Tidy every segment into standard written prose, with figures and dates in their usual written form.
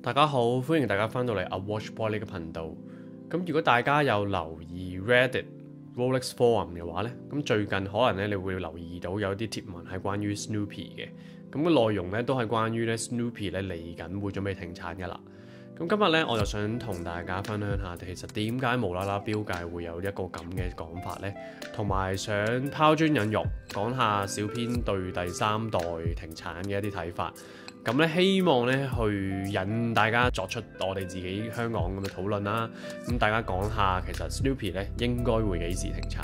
大家好，歡迎大家翻到嚟阿 Watchboy 呢個頻道。咁如果大家有留意 Reddit Rolex Forum 嘅話呢，咁最近可能咧你會留意到有啲貼文係關於 Snoopy 嘅。咁個內容咧都係關於咧 Snoopy 咧嚟緊會準備停產㗎啦。咁今日咧我就想同大家分享下，其實點解無啦啦標界會有一個咁嘅講法呢？同埋想拋磚引玉，講下小編對第三代停產嘅一啲睇法。咁咧希望咧去引大家作出我哋自己香港咁嘅討論啦。咁大家講下其實 Snoopy 咧應該會幾時停產？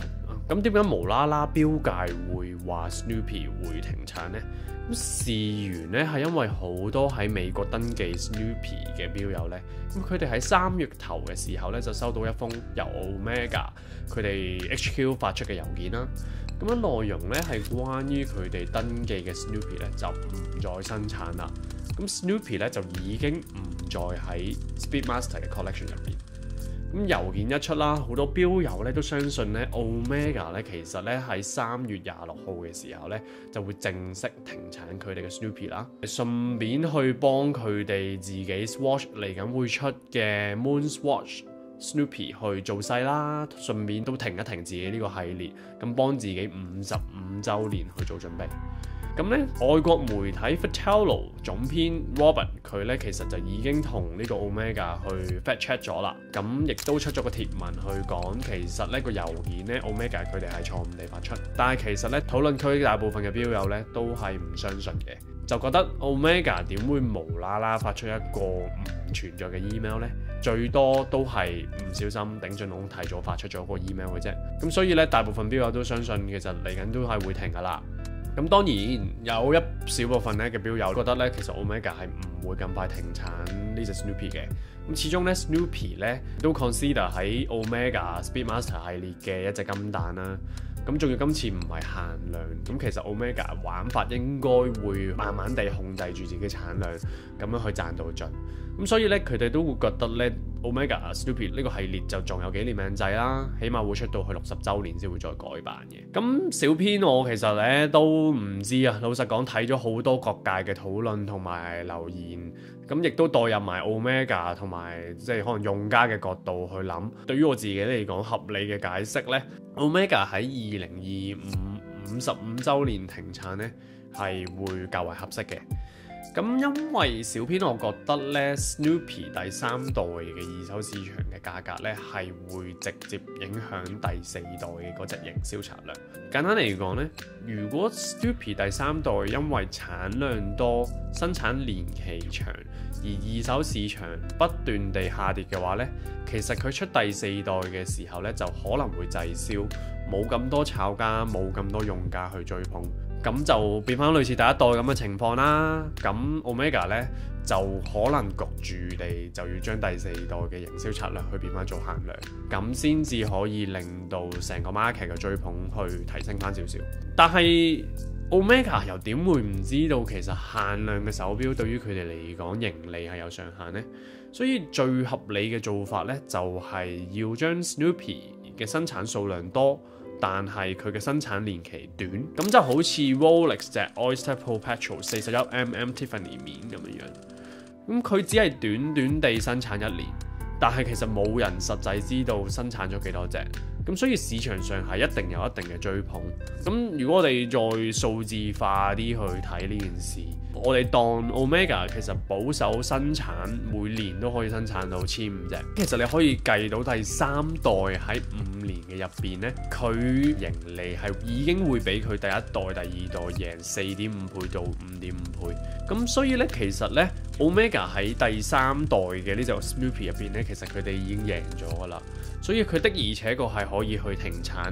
咁點解無啦啦標界會話 Snoopy 會停產呢？咁事緣咧係因為好多喺美國登記 Snoopy 嘅標友咧，咁佢哋喺3月頭嘅時候咧就收到一封由 Omega 佢哋 HQ 發出嘅郵件啦。咁樣內容咧係關於佢哋登記嘅 Snoopy 咧就唔再生產啦。咁 Snoopy 咧就已經唔再喺 Speedmaster 嘅 collection 入邊。咁郵件一出啦，好多標友咧都相信咧 Omega 咧其實咧喺3月26號嘅時候咧就會正式停產佢哋嘅 Snoopy 啦，順便去幫佢哋自己 Swatch 嚟緊會出嘅 Moon Swatch Snoopy 去做勢啦，順便都停一停自己呢個系列，咁幫自己55週年去做準備。咁咧，外國媒體 Fratello 總編 Robert 佢咧其實就已經同呢個 Omega 去 fact check 咗啦，咁亦都出咗個貼文去講，其實呢個郵件咧 Omega 佢哋係錯誤地發出，但係其實咧討論區大部分嘅標友咧都係唔相信嘅，就覺得 Omega 點會無啦啦發出一個唔存在嘅 email 呢？最多都係唔小心頂進籠提早發出咗個 email 嘅啫。咁所以咧，大部分標友都相信其實嚟緊都係會停噶啦。咁當然有一小部分咧嘅標友覺得咧，其實 Omega 係唔會咁快停產呢隻 Snoopy 嘅。咁始終咧 Snoopy 咧都 consider 喺 Omega Speedmaster 系列嘅一隻金蛋啦。咁仲要今次唔係限量，咁其實 Omega 玩法應該會慢慢地控制住自己產量，咁樣去賺到盡。咁所以咧，佢哋都會覺得咧 Omega Snoopy 呢個系列就仲有幾年命仔啦，起碼會出到去60週年先會再改版嘅。咁小編我其實咧都唔知啊，老實講睇咗好多各界嘅討論同埋留言，咁亦都代入埋 Omega 同埋即係可能用家嘅角度去諗。對於我自己嚟講合理嘅解釋咧 ，Omega 喺2025 55週年停產咧係會較為合適嘅。咁因為小編我覺得咧 Snoopy 第3代嘅二手市場嘅價格咧係會直接影響第4代嘅嗰隻營銷策略。簡單嚟講咧，如果 Snoopy 第3代因為產量多、生產年期長而二手市場不斷地下跌嘅話咧，其實佢出第4代嘅時候咧就可能會滯銷，冇咁多炒家，冇咁多用家去追捧。咁就變翻類似第一代咁嘅情況啦。咁 Omega 咧就可能焗住地就要將第4代嘅營銷策略去變翻做限量，咁先至可以令到成個 market 嘅追捧去提升翻少少。但係 Omega 又點會唔知道其實限量嘅手錶對於佢哋嚟講盈利係有上限呢？所以最合理嘅做法咧就係要將 Snoopy 嘅生產數量多，但係佢嘅生產年期短，咁就好似 Rolex 隻 Oyster Perpetual 41mm Tiffany 面咁樣。咁佢只係短短地生產1年，但係其實冇人實際知道生產咗幾多隻。咁所以市場上係一定有一定嘅追捧。咁如果我哋再數字化啲去睇呢件事，我哋當 Omega 其實保守生產每年都可以生產到1500隻，其實你可以計到第3代喺5年嘅入邊呢，佢盈利係已經會比佢第1代、第2代贏4.5倍到5.5倍。咁所以呢，其實呢 Omega 喺第3代嘅呢隻 Snoopy 入邊呢，其實佢哋已經贏咗噶啦。所以佢的而且確係可以去停產，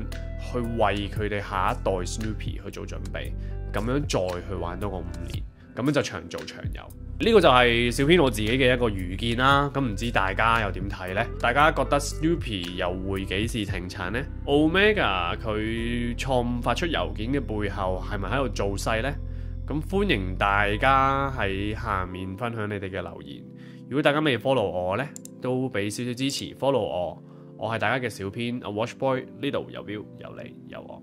去為佢哋下一代 Snoopy 去做準備，咁樣再去玩多個5年，咁樣就長做長有。呢個就係小編我自己嘅一個預見啦。咁唔知大家又點睇呢？大家覺得 Snoopy 又會幾時停產呢？ Omega 佢錯誤發出郵件嘅背後係咪喺度做勢呢？咁歡迎大家喺下面分享你哋嘅留言。如果大家未 follow 我呢，都俾少少支持 follow 我。我係大家嘅小編阿 Watchboy，呢度有標有你有我。